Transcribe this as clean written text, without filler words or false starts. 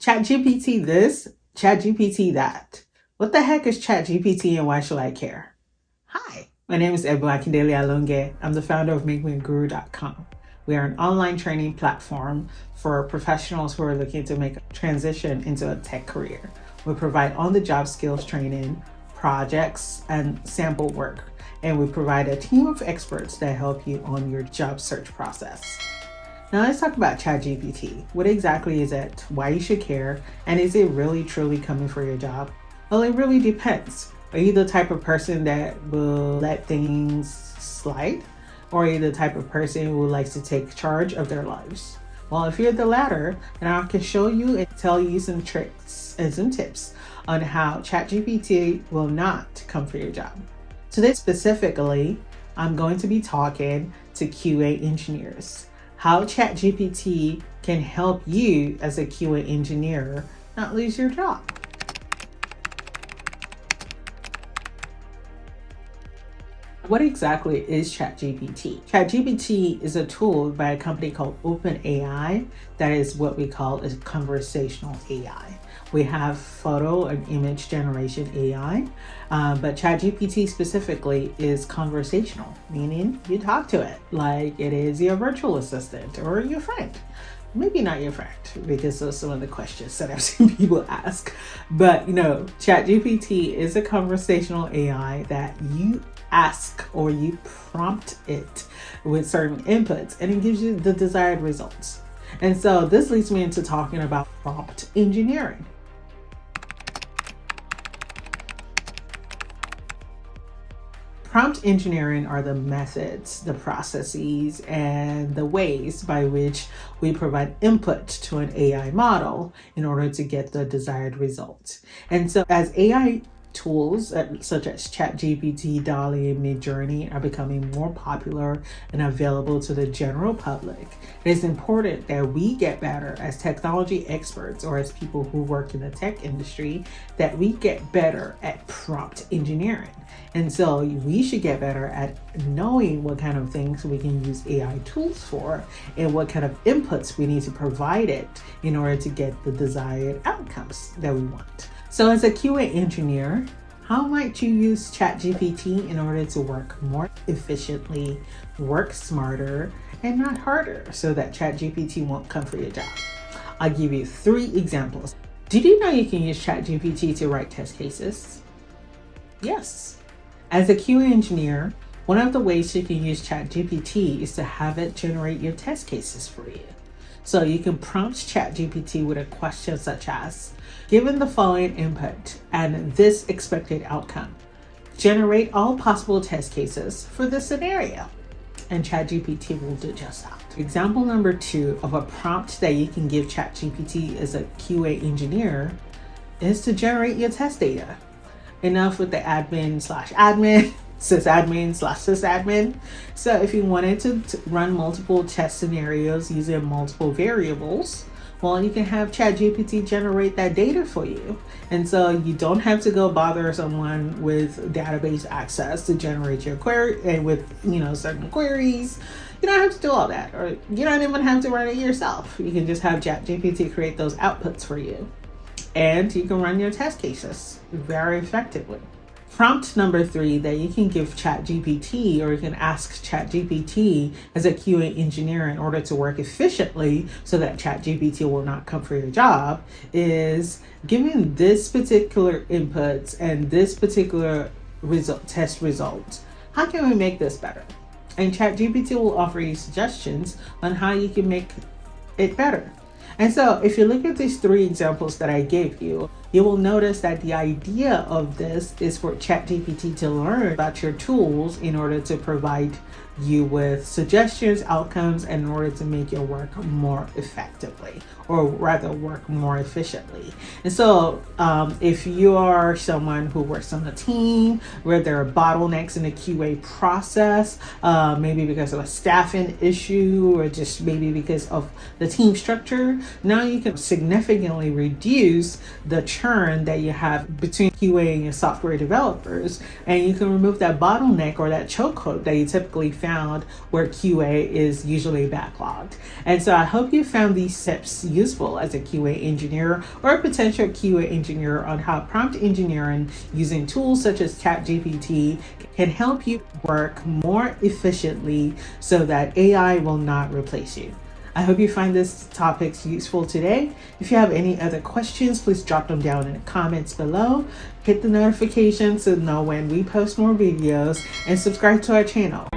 ChatGPT this, ChatGPT that. What the heck is ChatGPT and why should I care? Hi, my name is Ebu Akindele Alonge. I'm the founder of MakeMeGuru.com. We are an online training platform for professionals who are looking to make a transition into a tech career. We provide on-the-job skills training, projects, and sample work. And we provide a team of experts that help you on your job search process. Now let's talk about ChatGPT. What exactly is it? Why you should care? And is it really truly coming for your job? Well, it really depends. Are you the type of person that will let things slide? Or are you the type of person who likes to take charge of their lives? Well, if you're the latter, then I can show you and tell you some tricks and some tips on how ChatGPT will not come for your job. Today specifically, I'm going to be talking to QA engineers. How ChatGPT can help you as a QA engineer not lose your job. What exactly is ChatGPT? ChatGPT is a tool by a company called OpenAI that is what we call a conversational AI. We have photo and image generation AI, but ChatGPT specifically is conversational, meaning you talk to it like it is your virtual assistant or your friend. Maybe not your friend, because of some of the questions that I've seen people ask. But ChatGPT is a conversational AI that you ask or you prompt it with certain inputs and it gives you the desired results. And so this leads me into talking about prompt engineering. Prompt engineering are the methods, the processes, and the ways by which we provide input to an AI model in order to get the desired results. And so as AI tools such as ChatGPT, DALL-E, and Midjourney are becoming more popular and available to the general public, it is important that we get better as technology experts or as people who work in the tech industry, that we get better at prompt engineering. And so we should get better at knowing what kind of things we can use AI tools for and what kind of inputs we need to provide it in order to get the desired outcomes that we want. So as a QA engineer, how might you use ChatGPT in order to work more efficiently, work smarter, and not harder so that ChatGPT won't come for your job? I'll give you 3 examples. Did you know you can use ChatGPT to write test cases? Yes. As a QA engineer, one of the ways you can use ChatGPT is to have it generate your test cases for you. So you can prompt ChatGPT with a question such as, given the following input and this expected outcome, generate all possible test cases for this scenario. And ChatGPT will do just that. Example number 2 of a prompt that you can give ChatGPT as a QA engineer is to generate your test data. Enough with the admin/admin, sysadmin/sysadmin. So if you wanted to run multiple test scenarios using multiple variables, well, you can have ChatGPT generate that data for you. And so you don't have to go bother someone with database access to generate your query and with, certain queries. You don't have to do all that, or you don't even have to run it yourself. You can just have ChatGPT create those outputs for you. And you can run your test cases very effectively. Prompt number 3 that you can give ChatGPT, or you can ask ChatGPT as a QA engineer in order to work efficiently so that ChatGPT will not come for your job, is given this particular inputs and this particular test result, how can we make this better? And ChatGPT will offer you suggestions on how you can make it better. And so if you look at these 3 examples that I gave you, you will notice that the idea of this is for ChatGPT to learn about your tools in order to provide you with suggestions, outcomes, in order to make your work more effectively, or rather work more efficiently. And so if you are someone who works on a team where there are bottlenecks in the QA process, maybe because of a staffing issue or just maybe because of the team structure, now you can significantly reduce the churn that you have between QA and your software developers, and you can remove that bottleneck or that chokehold that you typically found where QA is usually backlogged. And so I hope you found these tips useful as a QA engineer or a potential QA engineer on how prompt engineering using tools such as ChatGPT can help you work more efficiently so that AI will not replace you. I hope you find this topic useful today. If you have any other questions, please drop them down in the comments below. Hit the notifications to know when we post more videos and subscribe to our channel.